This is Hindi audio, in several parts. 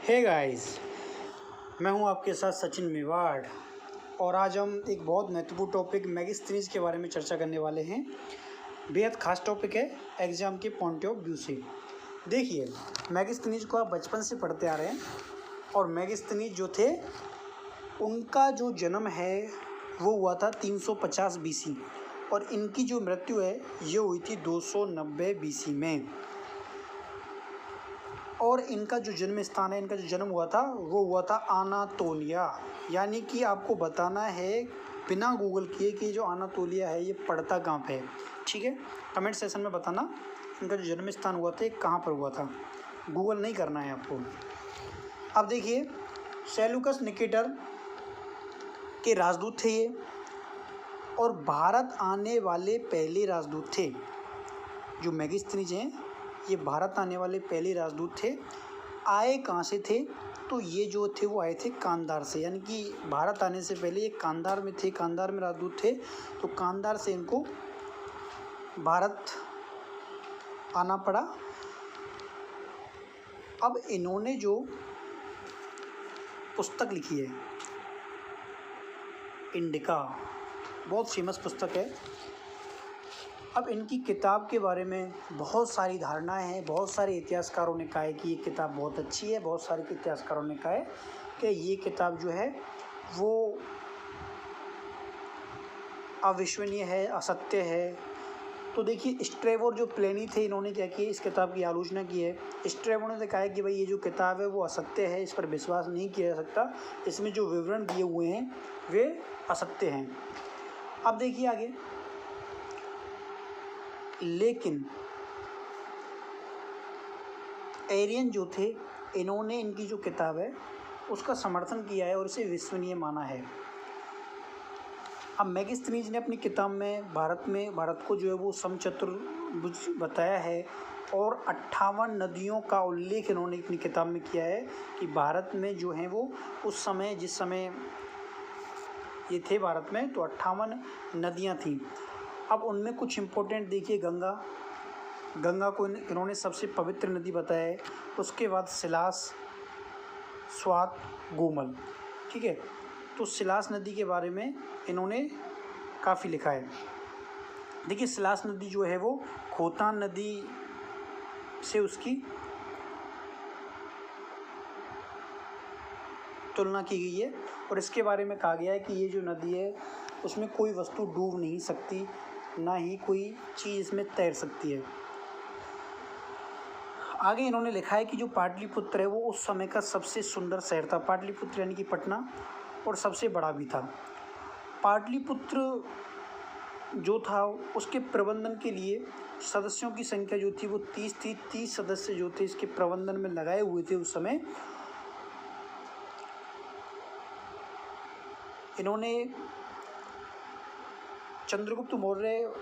हे गाइस, मैं हूं आपके साथ सचिन मेवाड़ और आज हम एक बहुत महत्वपूर्ण टॉपिक मैगस्थनीज के बारे में चर्चा करने वाले हैं। बेहद खास टॉपिक है एग्ज़ाम के पॉइंट ऑफ व्यू से। देखिए, मैगस्थनीज को आप बचपन से पढ़ते आ रहे हैं और मैगस्थनीज जो थे उनका जो जन्म है वो हुआ था 350 BC और इनकी जो मृत्यु है ये हुई थी 290 BC में। और इनका जो जन्म स्थान है, इनका जो जन्म हुआ था वो हुआ था अनातोलिया। यानी कि आपको बताना है बिना गूगल किए कि जो अनातोलिया है ये पड़ता कहाँ पे है। ठीक है, कमेंट सेशन में बताना इनका जो जन्म स्थान हुआ था ये कहाँ पर हुआ था। गूगल नहीं करना है आपको। अब देखिए, सेल्यूकस निकेटर के राजदूत थे ये और भारत आने वाले पहले राजदूत थे। जो मैगस्थनीज हैं ये भारत आने वाले पहले राजदूत थे। आए कहाँ से थे? तो ये जो थे वो आए थे कांधार से, यानी कि भारत आने से पहले ये कांधार में थे, कांधार में राजदूत थे। तो कांधार से इनको भारत आना पड़ा। अब इन्होंने जो पुस्तक लिखी है इंडिका, बहुत फेमस पुस्तक है। अब इनकी किताब के बारे में बहुत सारी धारणाएं हैं। बहुत सारे इतिहासकारों ने कहा है कि ये किताब बहुत अच्छी है, बहुत सारे इतिहासकारों ने कहा है कि ये किताब जो है वो अविश्वसनीय है, असत्य है। तो देखिए, स्ट्रेबो जो प्लेनी थे इन्होंने क्या किया, इस किताब की आलोचना की है। स्ट्रेबो ने कहा है कि भाई ये जो किताब है वो असत्य है, इस पर विश्वास नहीं किया जा सकता, इसमें जो विवरण दिए हुए हैं वे असत्य हैं। अब देखिए आगे, लेकिन एरियन जो थे इन्होंने इनकी जो किताब है उसका समर्थन किया है और इसे विश्वसनीय माना है। अब मैगस्थनीज ने अपनी किताब में भारत को जो है वो समचतुर्भुज बताया है और 58 नदियों का उल्लेख इन्होंने अपनी किताब में किया है कि भारत में जो है वो उस समय, जिस समय ये थे भारत में, तो 58 नदियाँ थीं। अब उनमें कुछ इम्पोर्टेंट देखिए, गंगा को इन्होंने सबसे पवित्र नदी बताया है। उसके बाद सिलास, स्वात, गोमल। ठीक है, तो सिलास नदी के बारे में इन्होंने काफ़ी लिखा है। देखिए, सिलास नदी जो है वो खोतान नदी से उसकी तुलना की गई है और इसके बारे में कहा गया है कि ये जो नदी है उसमें कोई वस्तु डूब नहीं सकती, ना ही कोई चीज़ इसमें तैर सकती है। आगे इन्होंने लिखा है कि जो पाटलिपुत्र है वो उस समय का सबसे सुंदर शहर था। पाटलिपुत्र यानी कि पटना, और सबसे बड़ा भी था। पाटलिपुत्र जो था उसके प्रबंधन के लिए सदस्यों की संख्या जो थी वो 30 थी। 30 सदस्य जो थे इसके प्रबंधन में लगाए हुए थे उस समय। इन्होंने चंद्रगुप्त मौर्य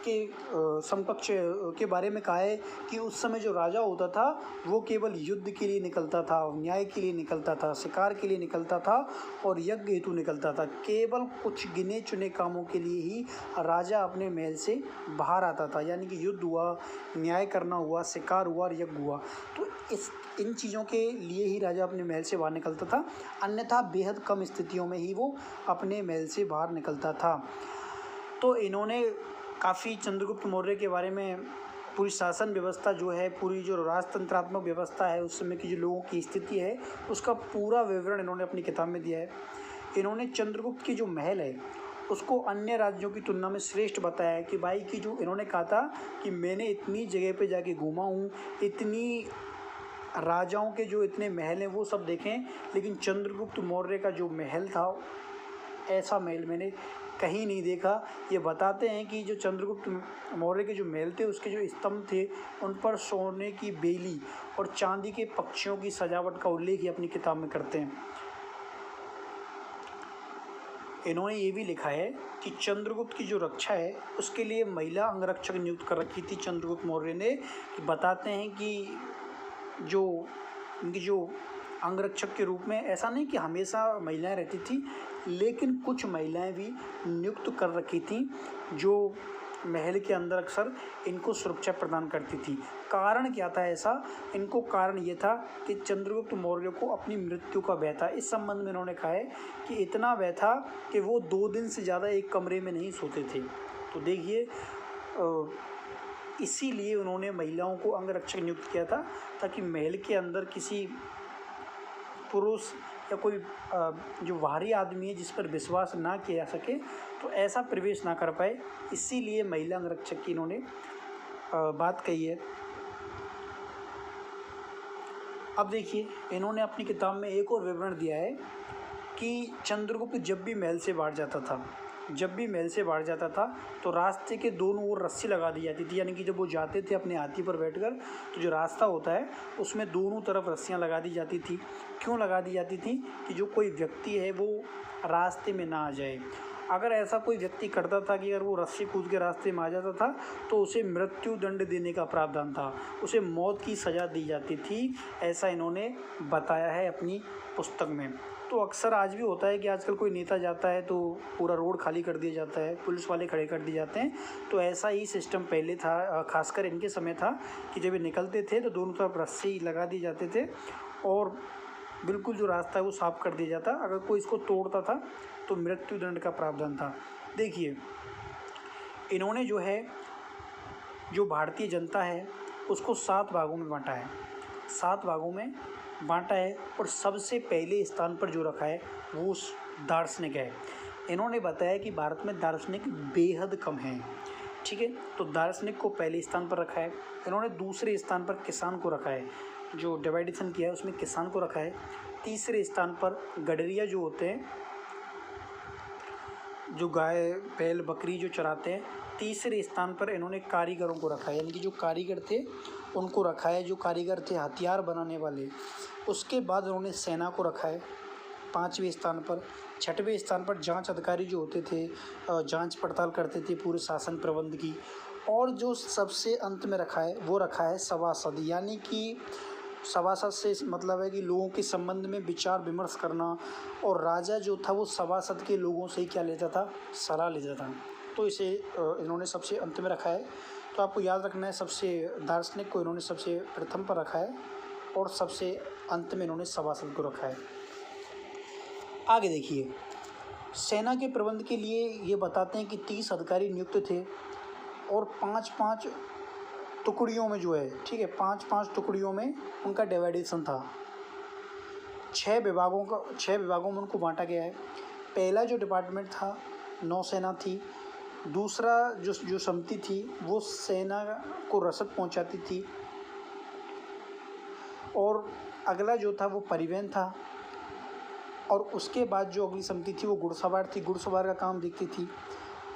के समकक्ष के बारे में कहा है कि उस समय जो राजा होता था वो केवल युद्ध के लिए निकलता था, न्याय के लिए निकलता था, शिकार के लिए निकलता था और यज्ञ हेतु निकलता था। केवल कुछ गिने चुने कामों के लिए ही राजा अपने महल से बाहर आता था, यानी कि युद्ध हुआ, न्याय करना हुआ, शिकार हुआ और यज्ञ हुआ, तो इन चीज़ों के लिए ही राजा अपने महल से बाहर निकलता था। अन्यथा बेहद कम स्थितियों में ही वो अपने महल से बाहर निकलता था। तो इन्होंने काफ़ी चंद्रगुप्त मौर्य के बारे में पूरी शासन व्यवस्था जो है, पूरी जो राजतंत्रात्मक व्यवस्था है, उस समय की जो लोगों की स्थिति है, उसका पूरा विवरण इन्होंने अपनी किताब में दिया है। इन्होंने चंद्रगुप्त की जो महल है उसको अन्य राज्यों की तुलना में श्रेष्ठ बताया है कि भाई कि जो इन्होंने कहा था कि मैंने इतनी जगह पे जाके घूमा हूँ, इतनी राजाओं के जो इतने महल हैं वो सब देखें, लेकिन चंद्रगुप्त मौर्य का जो महल था ऐसा महल मैंने कहीं नहीं देखा। ये बताते हैं कि जो चंद्रगुप्त मौर्य के जो महल थे उसके जो स्तंभ थे उन पर सोने की बेली और चांदी के पक्षियों की सजावट का उल्लेख ही अपनी किताब में करते हैं। इन्होंने ये भी लिखा है कि चंद्रगुप्त की जो रक्षा है उसके लिए महिला अंगरक्षक नियुक्त कर रखी थी चंद्रगुप्त मौर्य ने। बताते हैं कि जो इनकी जो अंगरक्षक के रूप में, ऐसा नहीं कि हमेशा महिलाएं रहती थी, लेकिन कुछ महिलाएं भी नियुक्त कर रखी थी जो महल के अंदर अक्सर इनको सुरक्षा प्रदान करती थी। कारण क्या था ऐसा? इनको कारण ये था कि चंद्रगुप्त मौर्य को अपनी मृत्यु का भय था। इस संबंध में इन्होंने कहा है कि इतना भय था कि वो 2 दिन से ज़्यादा एक कमरे में नहीं सोते थे। तो देखिए, इसीलिए उन्होंने महिलाओं को अंगरक्षक नियुक्त किया था, ताकि महल के अंदर किसी पुरुष या कोई जो बाहरी आदमी है जिस पर विश्वास ना किया जा सके, तो ऐसा प्रवेश ना कर पाए। इसीलिए महिला अंगरक्षक की इन्होंने बात कही है। अब देखिए, इन्होंने अपनी किताब में एक और विवरण दिया है कि चंद्रगुप्त जब भी महल से बाहर जाता था तो रास्ते के दोनों ओर रस्सी लगा दी जाती थी। यानी कि जब वो जाते थे अपने हाथी पर बैठकर, तो जो रास्ता होता है उसमें दोनों तरफ रस्सियां लगा दी जाती थी। क्यों लगा दी जाती थी? कि जो कोई व्यक्ति है वो रास्ते में ना आ जाए। अगर ऐसा कोई व्यक्ति करता था कि अगर वो रस्सी कूद के रास्ते में आ जाता था तो उसे मृत्यु दंड देने का प्रावधान था, उसे मौत की सज़ा दी जाती थी। ऐसा इन्होंने बताया है अपनी पुस्तक में। तो अक्सर आज भी होता है कि आजकल कोई नेता जाता है तो पूरा रोड खाली कर दिया जाता है, पुलिस वाले खड़े कर दिए जाते हैं। तो ऐसा ही सिस्टम पहले था, खासकर इनके समय था कि जब ये निकलते थे तो दोनों तरफ रस्सी लगा दिए जाते थे और बिल्कुल जो रास्ता है वो साफ कर दिया जाता। अगर कोई इसको तोड़ता था तो मृत्यु दंड का प्रावधान था। देखिए, इन्होंने जो भारतीय जनता है उसको 7 भागों में बांटा है। 7 भागों में बांटा है और सबसे पहले स्थान पर जो रखा है वो दार्शनिक है। इन्होंने बताया कि भारत में दार्शनिक बेहद कम हैं। ठीक है, तो दार्शनिक को पहले स्थान पर रखा है। इन्होंने दूसरे स्थान पर किसान को रखा है, जो डिवाइडेशन किया है उसमें किसान को रखा है। तीसरे स्थान पर गडरिया जो होते हैं, जो गाय बैल बकरी जो चराते हैं। तीसरे स्थान पर इन्होंने कारीगरों को रखा है, यानी कि जो कारीगर थे उनको रखा है, जो कारीगर थे हथियार बनाने वाले। उसके बाद उन्होंने सेना को रखा है 5वें स्थान पर। 6वें स्थान पर जांच अधिकारी जो होते थे, जांच पड़ताल करते थे पूरे शासन प्रबंध की। और जो सबसे अंत में रखा है वो रखा है सभासद, यानी कि सभासद से मतलब है कि लोगों के संबंध में विचार विमर्श करना। और राजा जो था वो सभासद के लोगों से ही क्या लेता था? सलाह लेता था। तो इसे इन्होंने सबसे अंत में रखा है। तो आपको याद रखना है, सबसे दार्शनिक को इन्होंने सबसे प्रथम पर रखा है और सबसे अंत में इन्होंने सभासद को रखा है। आगे देखिए, सेना के प्रबंध के लिए ये बताते हैं कि 30 अधिकारी नियुक्त थे और 5-5 टुकड़ियों में जो है, ठीक है, 5-5 टुकड़ियों में उनका डिवाइडेशन था। 6 विभागों में उनको बांटा गया है। पहला जो डिपार्टमेंट था नौसेना थी। दूसरा जो समिति थी वो सेना को रसद पहुंचाती थी। और अगला जो था वो परिवहन था। और उसके बाद जो अगली समिति थी वो घुड़सवार थी, घुड़सवार का काम देखती थी।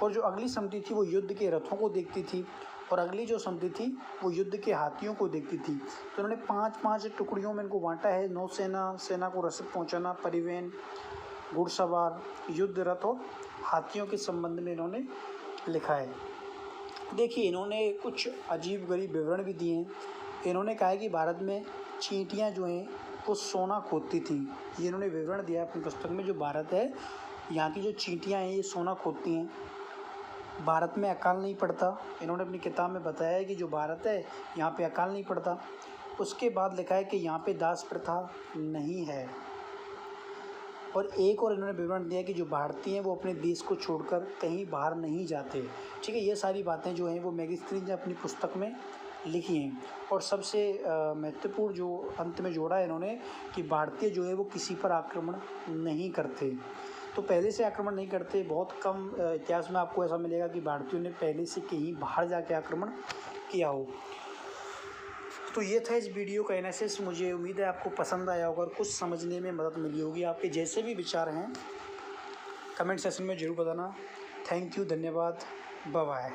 और जो अगली समिति थी वो युद्ध के रथों को देखती थी। और अगली जो समिति थी वो युद्ध के हाथियों को देखती थी। तो उन्होंने 5-5 टुकड़ियों में इनको बांटा है। नौसेना, सेना को रसद पहुंचाना, परिवहन, घुड़सवार, युद्ध रथ और हाथियों के संबंध में इन्होंने लिखा है। देखिए, इन्होंने कुछ अजीब गरीब विवरण भी दिए हैं। इन्होंने कहा है कि भारत में चींटियाँ जो हैं वो सोना खोदती थी। ये इन्होंने विवरण दिया है अपनी पुस्तक में। जो भारत है, यहाँ की जो चींटियाँ हैं ये सोना खोदती हैं। भारत में अकाल नहीं पड़ता। इन्होंने अपनी किताब में बताया है कि जो भारत है यहाँ पे अकाल नहीं पड़ता। उसके बाद लिखा है कि यहाँ पे दास प्रथा नहीं है। और एक और इन्होंने विवरण दिया कि जो भारतीय हैं वो अपने देश को छोड़कर कहीं बाहर नहीं जाते। ठीक है, ये सारी बातें जो हैं वो मैगस्ट्रीन ने अपनी पुस्तक में लिखी हैं। और सबसे महत्वपूर्ण जो अंत में जोड़ा है इन्होंने कि भारतीय जो है वो किसी पर आक्रमण नहीं करते। तो पहले से आक्रमण नहीं करते। बहुत कम इतिहास में आपको ऐसा मिलेगा कि भारतीयों ने पहले से कहीं बाहर जाके आक्रमण किया हो। तो ये था इस वीडियो का एनालिसिस। मुझे उम्मीद है आपको पसंद आया होगा और कुछ समझने में मदद मिली होगी। आपके जैसे भी विचार हैं कमेंट सेक्शन में ज़रूर बताना। थैंक यू, धन्यवाद, बाय बाय।